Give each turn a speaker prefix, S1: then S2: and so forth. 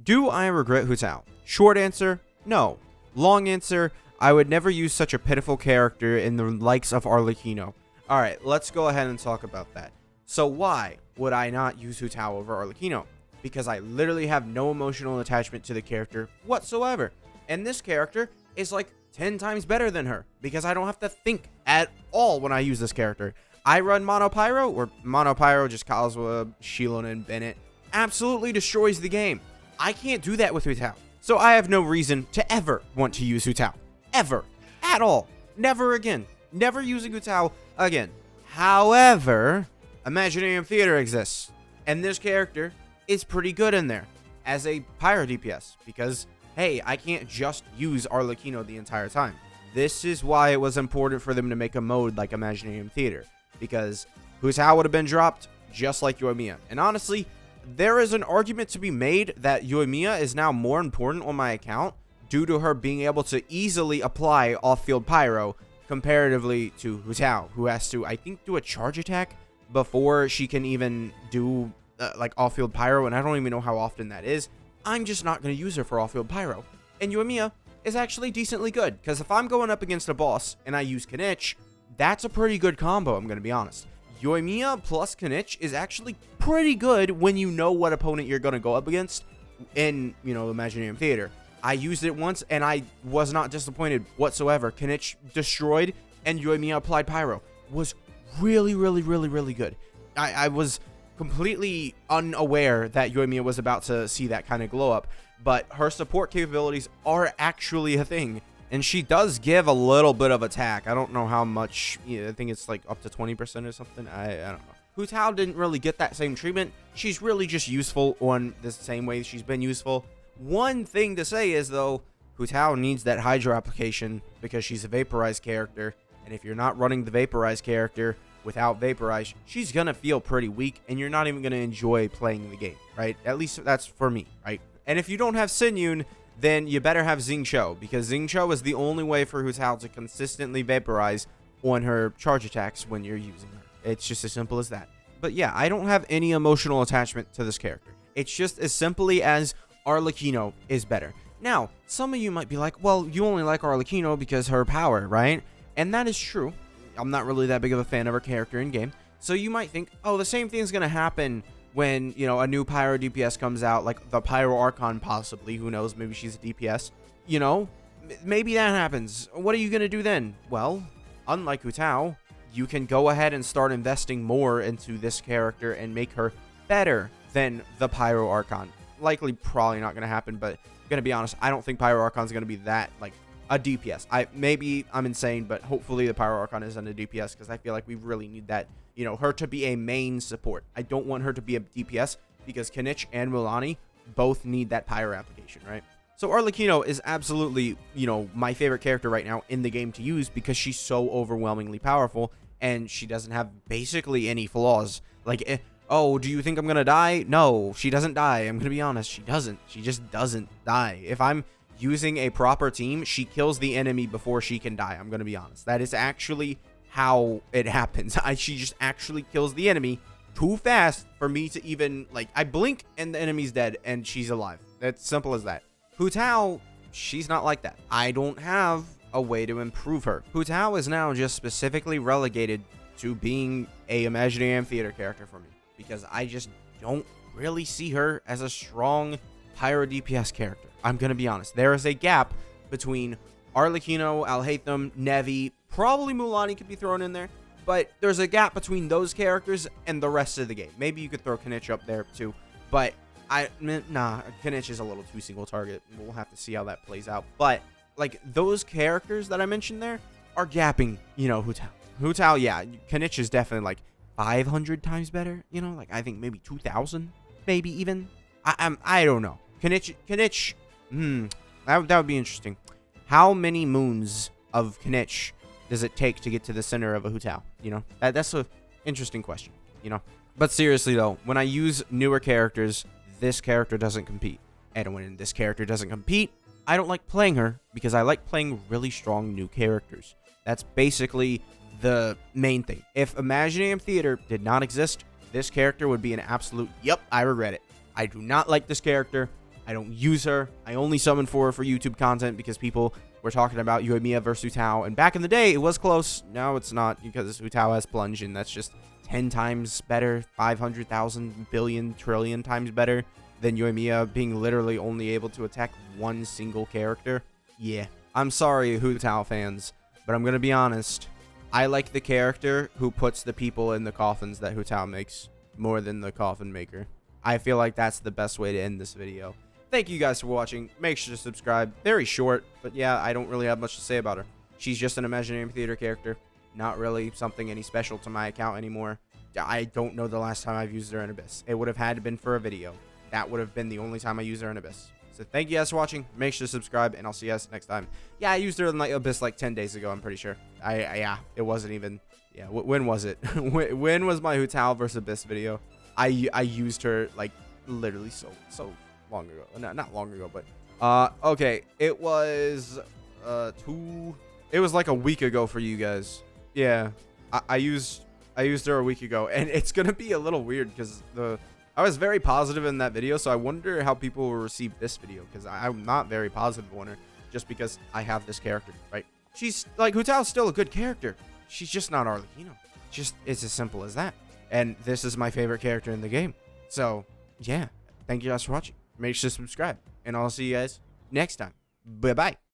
S1: Do I regret Hu Tao? Short answer, no. Long answer, I would never use such a pitiful character in the likes of Arlecchino. Alright, let's go ahead and talk about that. So why would I not use Hu Tao over Arlecchino? Because I literally have no emotional attachment to the character whatsoever. And this character is like 10 times better than her because I don't have to think at all when I use this character. I run Mono Pyro, or Mono Pyro, just Kazuha, Shilon, and Bennett. Absolutely destroys the game. I can't do that with Hu Tao. So I have no reason to ever want to use Hu Tao. Ever. At all. Never again. Never using Hu Tao again. However, Imaginarium Theater exists. And this character is pretty good in there as a Pyro DPS. Because, hey, I can't just use Arlecchino the entire time. This is why it was important for them to make a mode like Imaginarium Theater. Because Hu Tao would have been dropped just like Yoimiya. And honestly, there is an argument to be made that Yoimiya is now more important on my account due to her being able to easily apply off-field Pyro comparatively to Hu Tao, who has to, I think, do a charge attack before she can even do like off-field Pyro, and I don't even know how often that is. I'm just not going to use her for off-field Pyro. And Yoimiya is actually decently good, because if I'm going up against a boss and I use Kinich, that's a pretty good combo, I'm going to be honest. Yoimiya plus Kinich is actually pretty good when you know what opponent you're going to go up against in, you know, Imaginarium Theater. I used it once, and I was not disappointed whatsoever. Kinich destroyed, and Yoimiya applied Pyro. Was really, really, really, really good. I was completely unaware that Yoimiya was about to see that kind of glow up, but her support capabilities are actually a thing. And she does give a little bit of attack. I don't know how much. I think it's like up to 20% or something. I don't know. Hu Tao didn't really get that same treatment. She's really just useful on the same way she's been useful. One thing to say is, though, Hu Tao needs that Hydro application because she's a vaporized character. And if you're not running the vaporized character without vaporize, she's going to feel pretty weak. And you're not even going to enjoy playing the game, right? At least that's for me, right? And if you don't have Sinyun, then you better have Xingqiu, because Xingqiu is the only way for Hu Tao to consistently vaporize on her charge attacks when you're using her. It's just as simple as that. But yeah, I don't have any emotional attachment to this character. It's just as simply as Arlecchino is better. Now, some of you might be like, well, you only like Arlecchino because her power, right? And that is true. I'm not really that big of a fan of her character in game. So you might think, oh, the same thing's going to happen when, you know, a new Pyro DPS comes out, like the Pyro Archon possibly, who knows, maybe she's a DPS, you know, maybe that happens. What are you going to do then? Well, unlike Hu Tao, you can go ahead and start investing more into this character and make her better than the Pyro Archon. Likely probably not going to happen, but I'm going to be honest, I don't think Pyro Archon is going to be that, like, a DPS. Maybe I'm insane, but hopefully the Pyro Archon isn't a DPS, because I feel like we really need that, you know, her to be a main support. I don't want her to be a DPS, because Kinich and Mulanni both need that Pyro application, right? So Arlecchino is absolutely, you know, my favorite character right now in the game to use, because she's so overwhelmingly powerful, and she doesn't have basically any flaws. Like, oh, do you think I'm going to die? No, she doesn't die. I'm going to be honest. She doesn't. She just doesn't die. If I'm using a proper team, she kills the enemy before she can die. I'm going to be honest. That is actually how it happens. She just actually kills the enemy too fast for me to even, like, I blink and the enemy's dead and she's alive. It's simple as that. Hu Tao, she's not like that. I don't have a way to improve her. Hu Tao is now just specifically relegated to being a Imaginarium Theater character for me, because I just don't really see her as a strong Pyro DPS character. I'm going to be honest. There is a gap between Arlecchino, Alhaitham, Nevi, probably Mulanni could be thrown in there, but there's a gap between those characters and the rest of the game. Maybe you could throw Kinich up there too, but Kinich is a little too single target. We'll have to see how that plays out. But like those characters that I mentioned there are gapping, you know, Hu Tao. Hu Tao, yeah, Kinich is definitely like 500 times better, you know, like I think maybe 2,000, maybe even. I don't know. Kinich, that would be interesting. How many moons of Kinich does it take to get to the center of a Hu Tao? You know, that's an interesting question, you know. But seriously though, when I use newer characters, this character doesn't compete. And when this character doesn't compete, I don't like playing her, because I like playing really strong new characters. That's basically the main thing. If Imaginarium Theater did not exist, this character would be an absolute, yep, I regret it. I do not like this character. I don't use her. I only summon for her for YouTube content because people were talking about Yoimiya versus Hu Tao. And back in the day, it was close. Now it's not because Hu Tao has plunge, and that's just 10 times better, 500,000 billion trillion times better than Yoimiya being literally only able to attack one single character. Yeah, I'm sorry, Hu Tao fans, but I'm going to be honest. I like the character who puts the people in the coffins that Hu Tao makes more than the coffin maker. I feel like that's the best way to end this video. Thank you guys for watching. Make sure to subscribe. Very short, but yeah, I don't really have much to say about her. She's just an Imaginarium theater character. Not really something any special to my account anymore. I don't know the last time I've used her in Abyss. It would have had to been for a video. That would have been the only time I used her in Abyss. So thank you guys for watching. Make sure to subscribe, and I'll see you guys next time. Yeah, I used her in like Abyss like 10 days ago, I'm pretty sure. Yeah, it wasn't even... Yeah, when was it? When was my Hu Tao versus Abyss video? I used her like literally so long ago. Not long ago, but okay, it was it was like a week ago for you guys. Yeah, I used her a week ago, and it's gonna be a little weird because I was very positive in that video, so I wonder how people will receive this video, because I'm not very positive on her just because I have this character, right? She's like, Hu Tao's still a good character. She's just not Arlecchino. It's as simple as that. And this is my favorite character in the game. So yeah, thank you guys for watching. Make sure to subscribe, and I'll see you guys next time. Bye bye.